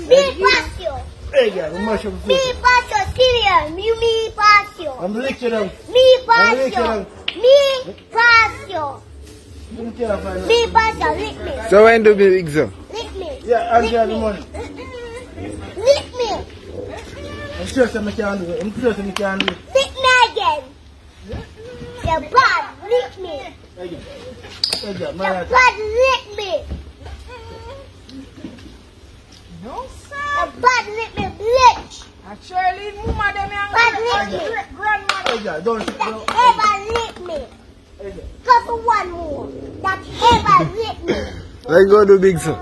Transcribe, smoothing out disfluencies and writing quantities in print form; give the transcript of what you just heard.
Me pass you. Hey, girl, I'm mash up the Me food. pass you. Serious. You me pass you. I'm licking them. Me I'm pass licking you. them. Me pass you. You can't find Me it. pass you. Lick me. So when do we big so? Lick me. Yeah, I'll Lick get the me. money. Lick me. I'm sure I can't do it. I'm sure I can't do it. Lick me again. You're bad. Lick me. Hey, girl. Hey, girl, my You're right. bad. Lick me. No, sir. You're bad. Lick me. Bitch. Actually, mama them young Bad lick me. grandmother. Hey, girl, don't. That ever lick me. Hey, girl. Just one more. That ever lick me. Let's go do big so.